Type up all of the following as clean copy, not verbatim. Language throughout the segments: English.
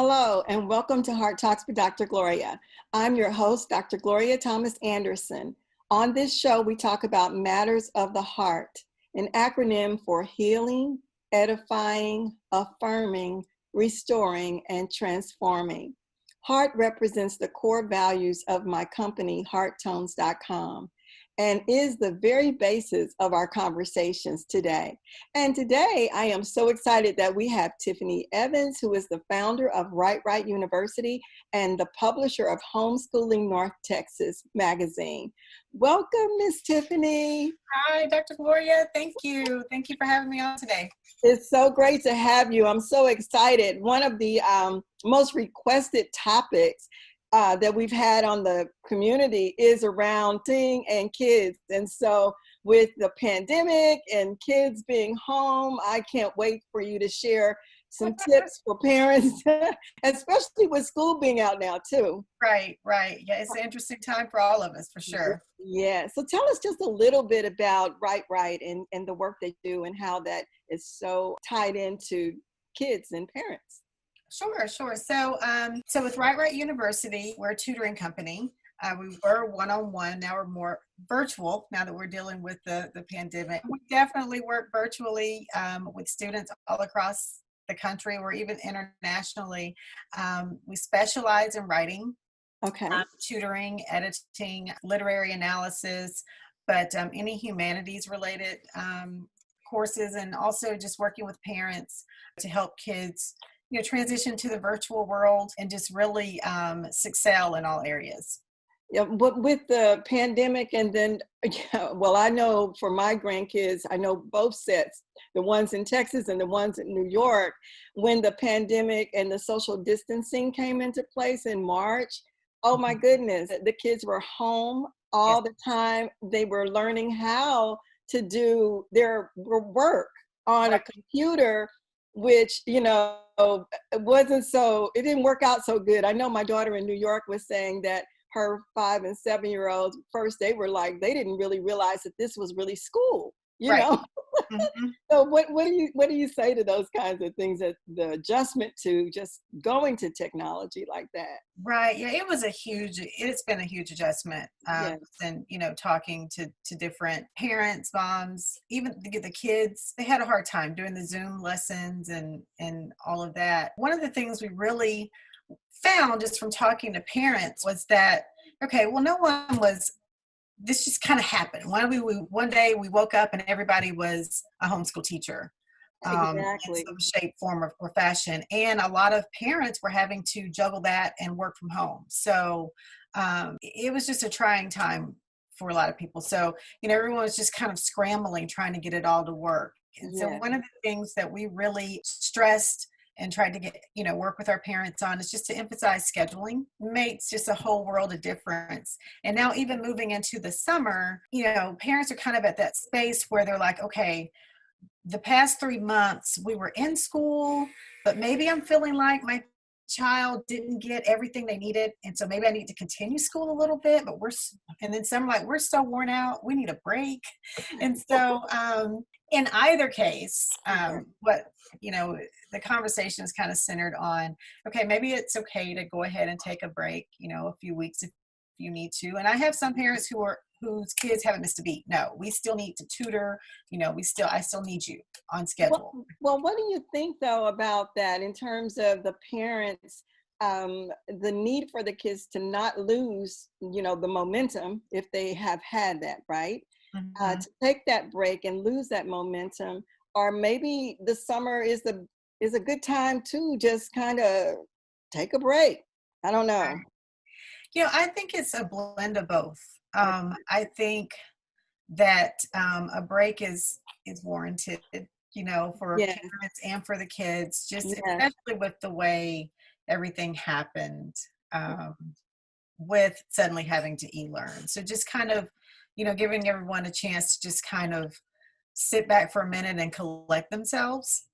Hello, and welcome to Heart Talks with Dr. Gloria. I'm your host, Dr. Gloria Thomas Anderson. On this show, we talk about matters of the heart, an acronym for healing, edifying, affirming, restoring, and transforming. Heart represents the core values of my company, hearttonesGTA, and is the very basis of our conversations today. And today, I am so excited that we have Tiffany Evans, who is the founder of Right University and the publisher of Homeschooling North Texas magazine. Welcome, Miss Tiffany. Hi, Dr. Gloria. Thank you. Thank you for having me on today. It's so great to have you. I'm so excited. One of the most requested topics that we've had on the community is around teen and kids. And so with the pandemic and kids being home, I can't wait for you to share some tips for parents, especially with school being out now too. Right. Yeah, it's an interesting time for all of us, for sure. Yeah. So tell us just a little bit about Right and the work they do and how that is so tied into kids and parents. Sure. So with Right University, we're a tutoring company. We were one-on-one. Now we're more virtual now that we're dealing with the pandemic. We definitely work virtually with students all across the country or even internationally. We specialize in writing, tutoring, editing, literary analysis, but any humanities related courses, and also just working with parents to help kids transition to the virtual world and just really excel in all areas. Yeah, but with the pandemic and then, well, I know for my grandkids, I know both sets, the ones in Texas and the ones in New York, when the pandemic and the social distancing came into place in March, oh my goodness, the kids were home all the time. They were learning how to do their work on a computer, which, it didn't work out so good. I know my daughter in New York was saying that her 5 and 7-year-olds, first they were like, they didn't really realize that this was really school, you know? Mm-hmm. So what do you say to those kinds of things, that the adjustment to just going to technology like that? Right. Yeah, it's been a huge adjustment. Yes. And, talking to different parents, moms, even the kids, they had a hard time doing the Zoom lessons and all of that. One of the things we really found just from talking to parents was that, this just kind of happened. One day we woke up and everybody was a homeschool teacher. Exactly. In some shape, form, or fashion. And a lot of parents were having to juggle that and work from home. So it was just a trying time for a lot of people. So, everyone was just kind of scrambling, trying to get it all to work. And so one of the things that we really stressed and tried to get, work with our parents on is just to emphasize scheduling. Makes just a whole world of difference. And now even moving into the summer, parents are kind of at that space where they're like, okay, the past 3 months we were in school, but maybe I'm feeling like my child didn't get everything they needed. And so maybe I need to continue school a little bit, and then some are like, we're so worn out, we need a break. And so in either case, the conversation is kind of centered on, okay, maybe it's okay to go ahead and take a break, a few weeks if you need to. And I have some parents whose kids haven't missed a beat. No, we still need to tutor. I still need you on schedule. Well, what do you think though about that in terms of the parents, the need for the kids to not lose, the momentum if they have had that, right? Mm-hmm. To take that break and lose that momentum, or maybe the summer is a good time to just kind of take a break. I don't know. I think it's a blend of both. I think that a break is warranted, for parents and for the kids, just especially with the way everything happened, with suddenly having to e-learn. So just kind of, giving everyone a chance to just kind of sit back for a minute and collect themselves.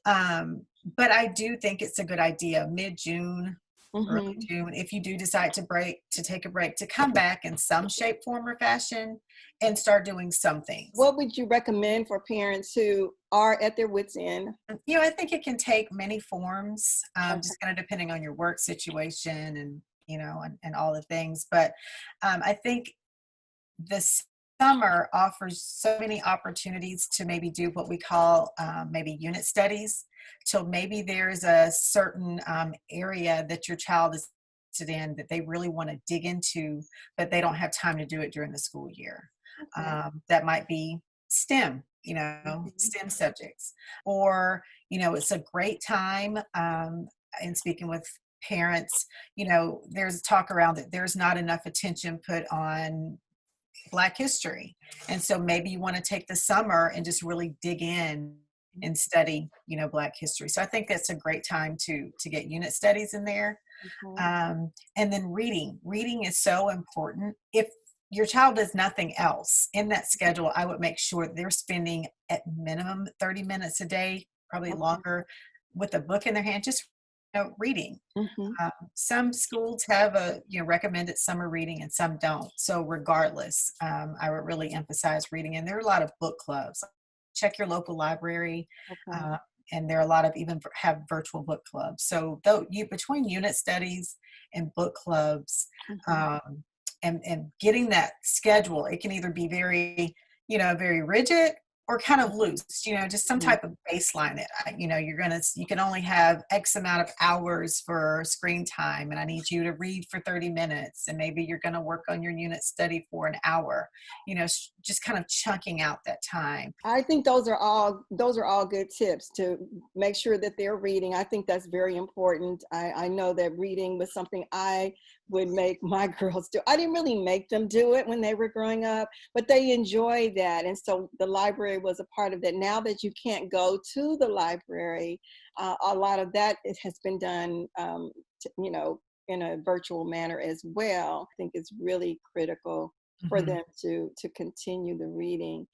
But I do think it's a good idea, mid-June, early Mhm. June, if you do decide to take a break, to come back in some shape, form, or fashion and start doing some things. What would you recommend for parents who are at their wits' end? I think it can take many forms, Okay. just kind of depending on your work situation and, and all the things. But I think this summer offers so many opportunities to maybe do what we call maybe unit studies. So maybe there's a certain area that your child is interested in that they really want to dig into, but they don't have time to do it during the school year. Okay. That might be STEM, Mhm. STEM subjects, or, it's a great time. In speaking with parents, there's talk around that there's not enough attention put on Black history. And so maybe you want to take the summer and just really dig in and study, Black history. So I think that's a great time to get unit studies in there. Okay. And then reading is so important. If your child does nothing else in that schedule, I would make sure they're spending at minimum 30 minutes a day, probably Okay. longer, with a book in their hand, just reading. Mhm. Some schools have a recommended summer reading and some don't. So regardless, I would really emphasize reading. And there are a lot of book clubs. Check your local library, Okay. uh, and there are a lot of even have virtual book clubs. So though you between unit studies and book clubs, Mhm. um, and getting that schedule, it can either be very rigid or kind of loose, just some Mhm. type of baseline it. You can only have X amount of hours for screen time, and I need you to read for 30 minutes, and maybe you're going to work on your unit study for an hour, just kind of chunking out that time. I think those are all good tips to make sure that they're reading. I think that's very important. I know that reading was something I would make my girls do. I didn't really make them do it when they were growing up, but they enjoyed that. And so the library was a part of that. Now that you can't go to the library, a lot of that it has been done, in a virtual manner as well. I think it's really critical for Mhm. them to continue the reading.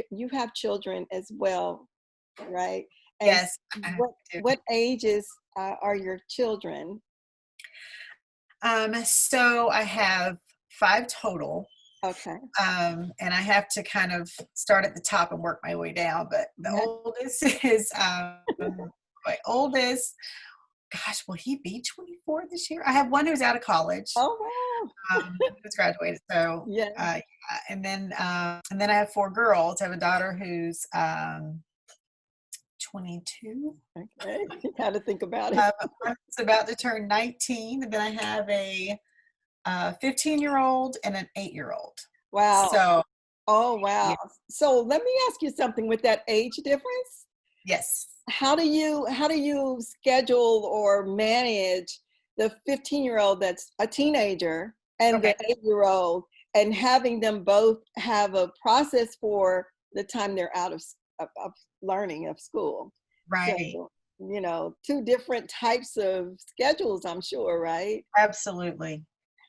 You have children as well, right? And Yes, I what do. what ages are your children? So I have 5 total. Okay. And I have to kind of start at the top and work my way down. But the Yeah. oldest is my oldest. Gosh, will he be 24 this year? I have one who's out of college, Oh wow. who's graduated. So, Yeah. yeah. And then I have 4 girls. I have a daughter who's 22. Okay. You got to think about it. One's about to turn 19, and then I have a 15-year-old and an 8-year-old. Wow. So, Oh wow. yeah, So let me ask you something with that age difference. yes. How do you schedule or manage the 15-year-old that's a teenager and the Okay. 8-year-old, and having them both have a process for the time they're out of learning of school? Right. So, two different types of schedules, I'm sure, right? Absolutely.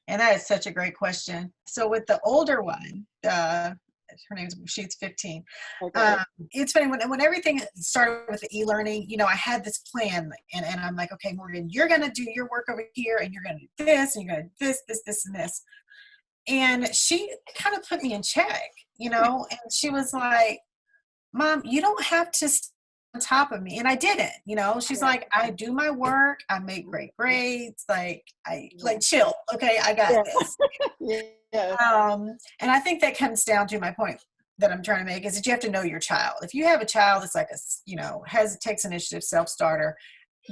And that is such a great question. So with the older one, her name's she's 15. Um, Okay. it's funny when everything started with the e-learning, I had this plan and I'm like, okay, Morgan, you're gonna do your work over here and you're gonna do this and you're gonna do this, and this. And she kind of put me in check, and she was like, Mom, you don't have to stay on top of me. And I didn't, she's Yeah. like, I do my work. I make great grades. Like, Yeah. chill. Okay. I got Yeah. this. Yeah. And I think that comes down to my point that I'm trying to make is that you have to know your child. If you have a child that's like takes initiative, self-starter,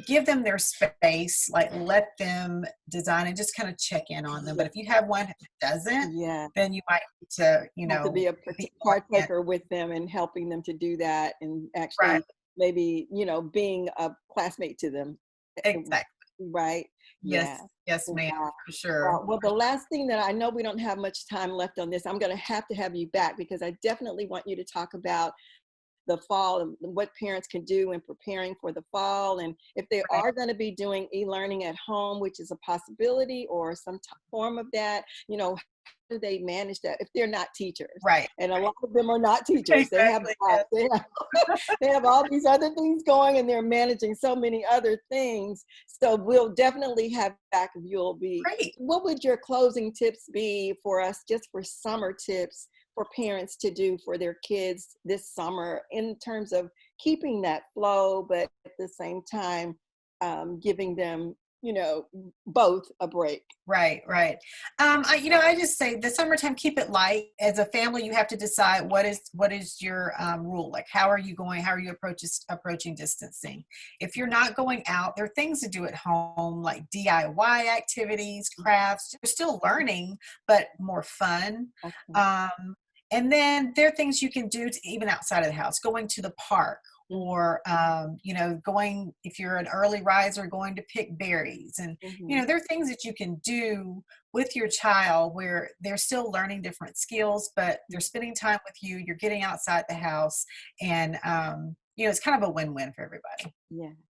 give them their space, like let them design and just kind of check in on them. Yeah. But if you have one who doesn't, Yeah. then you might need to, Have to be a be more in. partaker with them and helping them to do that, and Right. actually maybe being a classmate to them. Exactly. Right. Yes, Yeah. yes, ma'am, Wow. for sure. Wow. Well, the last thing that I know, we don't have much time left on this. I'm going to have you back because I definitely want you to talk about the fall and what parents can do in preparing for the fall. And if they Right. are going to be doing e-learning at home, which is a possibility, or some form of that, how do they manage that if they're not teachers? Right. And a lot of them are not teachers. They have Exactly. Yes. they have all these other things going, and they're managing so many other things. So we'll definitely have back if you'll be. Great. What would your closing tips be for us, just for summer tips for parents to do for their kids this summer in terms of keeping that flow, but at the same time giving them, both a break? Right, right. I just say the summertime, keep it light. As a family, you have to decide what is your rule. Like, how are you approaching distancing? If you're not going out, there are things to do at home, like DIY activities, crafts. You're still learning, but more fun. Okay. Um, and then there are things you can do even outside of the house, going to the park, or going, if you're an early riser, going to pick berries. And Mm-hmm. there are things that you can do with your child where they're still learning different skills, but they're spending time with you, you're getting outside the house, and it's kind of a win-win for everybody.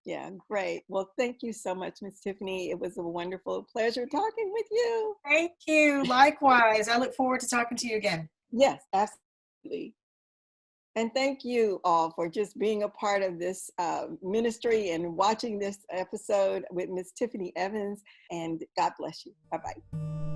Yeah, great. Well, thank you so much, Miss Tiffany. It was a wonderful pleasure talking with you. Thank you. Likewise, I look forward to talking to you again. Yes, absolutely. And thank you all for just being a part of this ministry and watching this episode with Miss Tiffany Evans. And God bless you. Bye-bye.